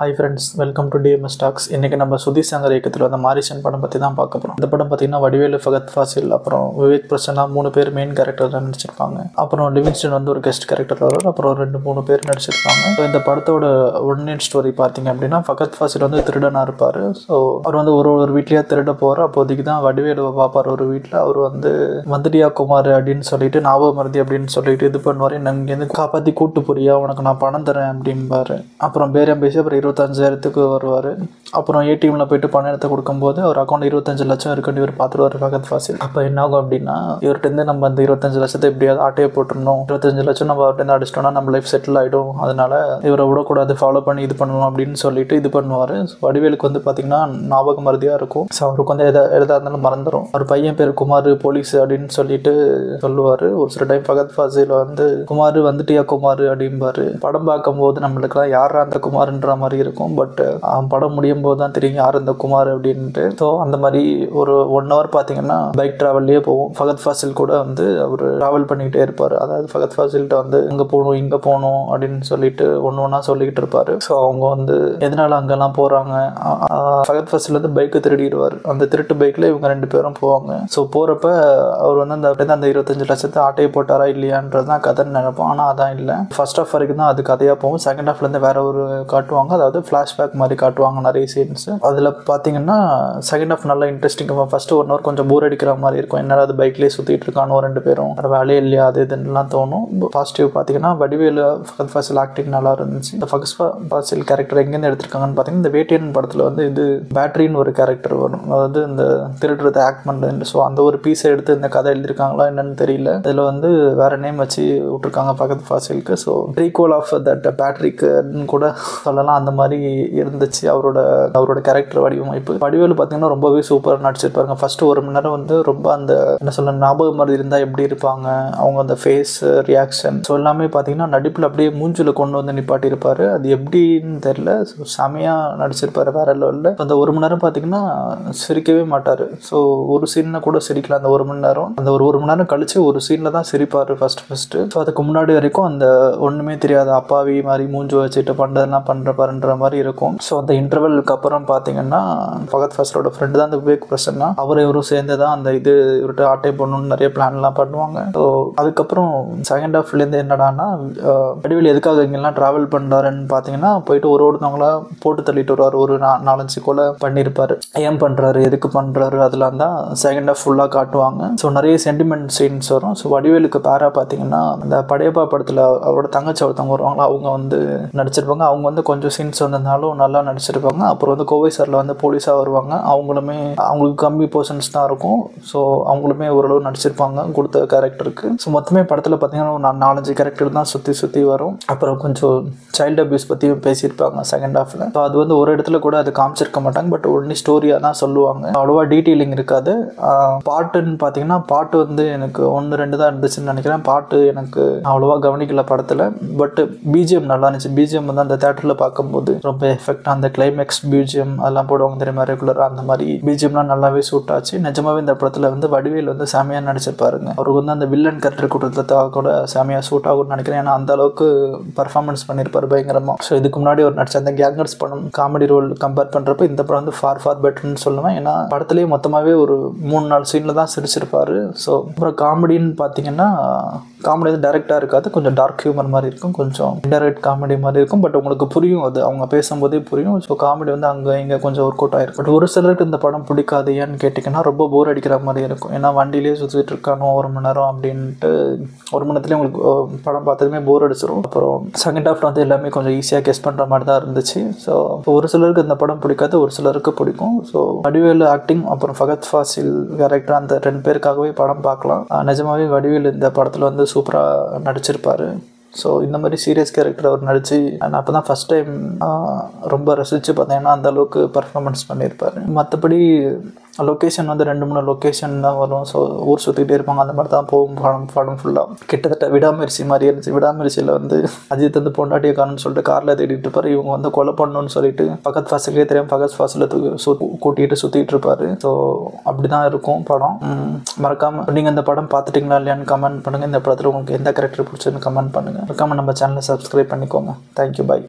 Hi friends, welcome to TMS talks. இன்றைக்கி நம்ம சுதீர் சங்கர் இயக்கத்தில் அந்த மாரிசன் படம் பற்றி தான் பார்க்க போகிறோம். இந்த படம் பார்த்திங்கன்னா வடிவேலு, ஃபகத் ஃபாசில், அப்புறம் விவேக் பிரசன்னா 3 பேர் மெயின் கேரக்டர் தான் நடிச்சிருப்பாங்க. அப்புறம் லிவிங்ஸ்டன் வந்து ஒரு கெஸ்ட் கேரக்டர் வரும். அப்புறம் 2-3 பேர் நடிச்சிருப்பாங்க. ஸோ இந்த படத்தோட ஒன்லைன் ஸ்டோரி பார்த்திங்க அப்படின்னா, ஃபகத் ஃபாசில் வந்து திருடனாக இருப்பார். ஸோ அவர் வந்து ஒரு வீட்லேயே திருட போகிறார். அப்போதைக்கு தான் வடிவேலுவை பார்ப்பார் ஒரு வீட்டில். அவர் வந்து வந்துட்டியா குமார் அப்படின்னு சொல்லிட்டு, ஞாபகம் மருதி அப்படின்னு சொல்லிட்டு இது பண்ணுவார். இங்கேருந்து காப்பாற்றி கூட்டு போறியா, உனக்கு நான் பணம் தரேன் அப்படின்பாரு. அப்புறம் பேரம் பேசி அப்புறம் 25,000க்கு வருவார். அப்புறம் ஏடிஎம்ல போயிட்டு பணம் எடுத்து கொடுக்கும்போது அவர் அக்கௌண்ட் 25 லட்சம் இருக்குன்னு இவர் பார்த்துருவார் ஃபகத் ஃபாசில். அப்போ என்ன ஆகும் அப்படின்னா, இவர்கிட்ட நம்ம அந்த 25 லட்சத்தை எப்படியாவது ஆட்டையை போட்டுருந்தோம், 25 லட்சம் நம்ம அவர்கிட்ட அடிச்சிட்டோம்னா நம்ம லைஃப் செட்டில் ஆகிடும், அதனால இவரை விடக்கூடாது, ஃபாலோ பண்ணி இது பண்ணணும் அப்படின்னு சொல்லிட்டு இது பண்ணுவார். வடிவேலுக்கு வந்து பார்த்தீங்கன்னா ஞாபக மருதியாக இருக்கும். ஸோ அவருக்கு வந்து எதாக இருந்தாலும் மறந்துடும். அவர் பையன் பேர் குமார், போலீஸ் அப்படின்னு சொல்லிட்டு சொல்லுவார். ஒரு சில டைம் ஃபகத் ஃபாசில் வந்து குமார் வந்துட்டியா குமார் அப்படிம்பாரு. படம் பார்க்கும்போது நம்மளுக்குலாம் யாரா அந்த குமார்ன்ற மாதிரி இருக்கும். பட் படம் முடியும் போது தான் தெரியும் யார் இந்த குமார் அப்படின்ட்டு. ஸோ அந்த மாதிரி ஒரு 1 hour பார்த்தீங்கன்னா பைக் ட்ராவல்லையே போவோம். ஃபகத் ஃபாசில் கூட வந்து அவர் ட்ராவல் பண்ணிக்கிட்டே இருப்பார். அதாவது ஃபகத் ஃபாசில்கிட்ட வந்து இங்கே போகணும் இங்கே போகணும் அப்படின்னு சொல்லிட்டு ஒன்று சொல்லிக்கிட்டு இருப்பார். ஸோ அவங்க வந்து எதனால அங்கெல்லாம் போகிறாங்க. ஃபகத் ஃபாசில் வந்து பைக்கு திருடிடுவார். அந்த திருட்டு பைக்கில் இவங்க 2 பேரும் போவாங்க. ஸோ போகிறப்ப அவர் வந்து அந்த 25 லட்சத்தை ஆட்டையை போட்டாரா இல்லையான்றது தான் கதைன்னு நினைப்போம். ஆனால் அதான் இல்லை. ஃபர்ஸ்ட் ஹாஃப் வரைக்கும் தான் அது கதையாக போகும். செகண்ட் ஹாஃப்லேருந்து வேற ஒரு காட்டுவாங்க. அதாவது ஃப்ளாஷ்பேக் மாதிரி காட்டுவாங்க நிறைய சீன்ஸ். அதில் பார்த்தீங்கன்னா செகண்ட் ஹாஃப் நல்லா இன்ட்ரெஸ்டிங்காக, ஃபர்ஸ்ட் 1 hour கொஞ்சம் போர் அடிக்கிற மாதிரி இருக்கும். என்னடா அது பைக்லேயே சுற்றிட்டு இருக்கானோ 2 பேரும், வேறு வேலையே இல்லையா அது இதுலாம் தோணும். பாசிட்டிவ் பார்த்தீங்கன்னா வடிவேலு, ஃபகத் ஃபாசில் ஆக்டிங் நல்லா இருந்துச்சு. இந்த ஃபகத் ஃபாசில் கேரக்டர் எங்கேருந்து எடுத்திருக்காங்கன்னு பார்த்தீங்கன்னா, இந்த வேட்டையன் படத்தில் வந்து இது பேட்டரின்னு ஒரு கேரக்டர் வரும். அதாவது இந்த திருடுறதை ஆக்ட் பண்ணுறது. ஸோ அந்த ஒரு பீஸை எடுத்து இந்த கதை எழுதியிருக்காங்களா என்னன்னு தெரியல. இதில் வந்து வேற நேம் வச்சு விட்டுருக்காங்க ஃபகத் ஃபாசிலுக்கு. ஸோ ப்ரீக்வல் ஆஃப் தட் பேட்டரிக்குன்னு கூட சொல்லலாம். அந்த மாதிரி இருந்துச்சு அவரோட கேரக்டர் வடிவமைப்பு. வடிவேலு பார்த்தீங்கன்னா ரொம்பவே சூப்பராக நடிச்சிருப்பாருங்க. ஃபர்ஸ்ட் 1 மணி நேரம் வந்து ரொம்ப அந்த என்ன சொல்ல ஞாபகம் மாதிரி இருந்தால் எப்படி இருப்பாங்க அவங்க, அந்த ஃபேஸ் ரியாக்ஷன், ஸோ எல்லாமே பார்த்தீங்கன்னா நடிப்பில் அப்படியே மூஞ்சில் கொண்டு வந்து நிப்பாட்டியிருப்பாரு. அது எப்படின்னு தெரியல. ஸோ செமையாக நடிச்சிருப்பாரு வேற லெவலில். அந்த 1 மணி நேரம் பார்த்தீங்கன்னா சிரிக்கவே மாட்டார். ஸோ ஒரு சீனில் கூட சிரிக்கல அந்த 1 மணி நேரம். அந்த ஒரு மணி நேரம் கழிச்சு ஒரு சீனில் தான் சிரிப்பார் ஃபர்ஸ்ட். ஸோ அதுக்கு முன்னாடி வரைக்கும் அந்த ஒன்றுமே தெரியாத அப்பாவி மாதிரி மூஞ்சி வச்சுட்டு பண்ணுறதுலாம் பண்ணுறப்பாருன்ற மாதிரி இருக்கும். ஸோ அந்த இன்டர்வலுக்கு அப்புறம் பார்த்தீங்கன்னா ஃபகத் ஃபாசிலோட ஃப்ரெண்டு தான் அந்த விவேக் பிரசன்னா. இவரும் சேர்ந்து தான் அந்த இவர்கிட்ட ஆட்டை போடணும்னு நிறைய பிளான்லாம் பண்ணுவாங்க. ஸோ அதுக்கப்புறம் செகண்ட் ஹாஃப்லேருந்து என்னடானா, வடிவேலு எதுக்காக இங்கெல்லாம் ட்ராவல் பண்ணுறாருன்னு பார்த்தீங்கன்னா, போயிட்டு ஒருத்தவங்களா போட்டு தள்ளிட்டு வருவார். ஒரு 4-5 கொலை பண்ணியிருப்பார். ஏன் பண்ணுறாரு, எதுக்கு பண்ணுறாரு, அதெல்லாம் தான் செகண்ட் ஹாஃப் ஃபுல்லாக காட்டுவாங்க. ஸோ நிறைய சென்டிமெண்ட் சீன்ஸ் வரும். ஸோ வடிவேலுக்கு பேரா பார்த்தீங்கன்னா, அந்த படையப்பா படத்தில் அவரோட தங்கச்சி ஒருத்தவங்க வருவாங்களா, அவங்க வந்து நடிச்சிருப்பாங்க. அவங்க வந்து கொஞ்சம் சீன்ஸ் வந்திருந்தாலும் நல்லா நடிச்சிருப்பாங்க. அப்புறம் வந்து கோவை சாரில் வந்து போலீஸாக வருவாங்க. அவங்களுக்கு கம்மி போர்ஷன்ஸ் தான் இருக்கும். ஸோ அவங்களுமே ஓரளவு நடிச்சிருப்பாங்க கொடுத்த கேரக்டருக்கு. ஸோ மொத்தமே படத்தில் பார்த்தீங்கன்னா ஒரு 4-5 கேரக்டர் தான் சுற்றி வரும். அப்புறம் கொஞ்சம் சைல்டு அபியூஸ் பற்றியும் பேசியிருப்பாங்க செகண்ட் ஹாஃபில். ஸோ அது வந்து ஒரு இடத்துல கூட அது காமிச்சிருக்க மாட்டாங்க. பட் ஒன்லி ஸ்டோரியாக தான் சொல்லுவாங்க. அவ்வளோவா டீட்டெயிலிங் இருக்காது. பாட்டுன்னு பார்த்தீங்கன்னா, பாட்டு வந்து எனக்கு 1-2 தான் இருந்துச்சுன்னு நினைக்கிறேன். பாட்டு எனக்கு அவ்வளோவா கவனிக்கல படத்தில். பட் பிஜிஎம் நல்லா இருந்துச்சு. பிஜிஎம் வந்து அந்த தேட்டரில் பார்க்கும்போது ரொம்ப எஃபெக்டாக அந்த கிளைமேக்ஸ் பிஜிஎம் அதெல்லாம் போடுவாங்க தெரியுமா ரெகுலராக, அந்த மாதிரி பிஜிஎம்லாம் நல்லாவே சூட் ஆச்சு. நிஜமாவே இந்த படத்தில் வந்து வடிவேல் வந்து செமையாக நடிச்சிருப்பாருங்க. அவருக்கு வந்து அந்த வில்லன் கேரக்டர் கொடுத்ததாக கூட செமையாக சூட் ஆகும்னு நினைக்கிறேன். ஏன்னா அந்த அளவுக்கு பர்ஃபார்மன்ஸ் பண்ணியிருப்பார் பயங்கரமாக. ஸோ இதுக்கு முன்னாடி ஒரு நடிச்ச அந்த கேங்கர்ஸ் படம் காமெடி ரோல் கம்பேர் பண்ணுறப்ப இந்த படம் வந்து ஃபார் பெட்டர்னு சொல்லுவேன். ஏன்னா படத்துலேயே மொத்தமாகவே ஒரு 3-4 சீனில் தான் சிரிச்சிருப்பாரு. ஸோ அப்புறம் காமெடின்னு பார்த்தீங்கன்னா, காமெடி வந்து டைரக்டாக இருக்காது, கொஞ்சம் டார்க் ஹியூமர் மாதிரி இருக்கும், கொஞ்சம் இன்டைரக்ட் காமெடி மாதிரி இருக்கும். பட் உங்களுக்கு புரியும், அது அவங்க பேசும்போதே புரியும். ஸோ காமெடி வந்து அங்கே இங்கே கொஞ்சம் ஒர்க் அவுட் ஆகிருக்கும். பட் ஒரு சிலருக்கு இந்த படம் பிடிக்காது. ஏன்னு கேட்டிங்கன்னா, ரொம்ப போர் அடிக்கிற மாதிரி இருக்கும். ஏன்னா வண்டியிலே சுற்றிட்டு இருக்கானோ 1 மணி நேரம் அப்படின்ட்டு 1 மணி நேரத்துலேயே உங்களுக்கு படம் பார்த்ததுமே போர் அடிச்சிடும். அப்புறம் செகண்ட் ஹாஃப் வந்து எல்லாமே கொஞ்சம் ஈஸியாக கெஸ் பண்ணுற மாதிரி தான் இருந்துச்சு. ஸோ ஒரு சிலருக்கு இந்த படம் பிடிக்காது, ஒரு சிலருக்கு பிடிக்கும். ஸோ வடிவேலு ஆக்டிங், அப்புறம் ஃபகத் ஃபாசில் கேரக்டர், அந்த 2 பேருக்காகவே படம் பார்க்கலாம். நிஜமாவே வடிவேலு இந்த படத்தில் வந்து சூப்பராக நடிச்சிருப்பார். ஸோ இந்த மாதிரி சீரியஸ் கேரக்டர் அவர் நடித்து நான் அப்போ தான் ஃபஸ்ட் டைம் ரொம்ப ரசித்து பார்த்தேன்னா அந்த அளவுக்கு பர்ஃபார்மன்ஸ் பண்ணியிருப்பார். மற்றபடி லொக்கேஷன் வந்து 2-3 லொக்கேஷன் தான் வரும். ஸோ ஊர் சுற்றிக்கிட்டே இருப்பாங்க. அந்த மாதிரி தான் போகும் படம் ஃபுல்லாக. கிட்டத்தட்ட விடாமுயற்சி மாதிரி இருந்துச்சு. விடாமுயற்சியில் வந்து அஜித் வந்து பொண்டாட்டியை காணும்னு சொல்லிட்டு காரில் தேடிட்டு இருப்பார். இவங்க வந்து கொலை பண்ணணும்னு சொல்லிட்டு ஃபகத் ஃபாசிலே தெரியும், ஃபகத் ஃபாசில் கூட்டிகிட்டு சுற்றிட்டு இருப்பார். ஸோ அப்படி தான் இருக்கும் படம். மறக்காமல் நீங்கள் இந்த படம் பார்த்துட்டிங்களா இல்லையான்னு கமெண்ட் பண்ணுங்கள். இந்த படத்தில் உங்களுக்கு எந்த கேரக்டர் பிடிச்சதுன்னு கமெண்ட் பண்ணுங்கள். மறக்காமல் நம்ம சேனலை சப்ஸ்கிரைப் பண்ணிக்கோங்க. தேங்க்யூ, பாய்.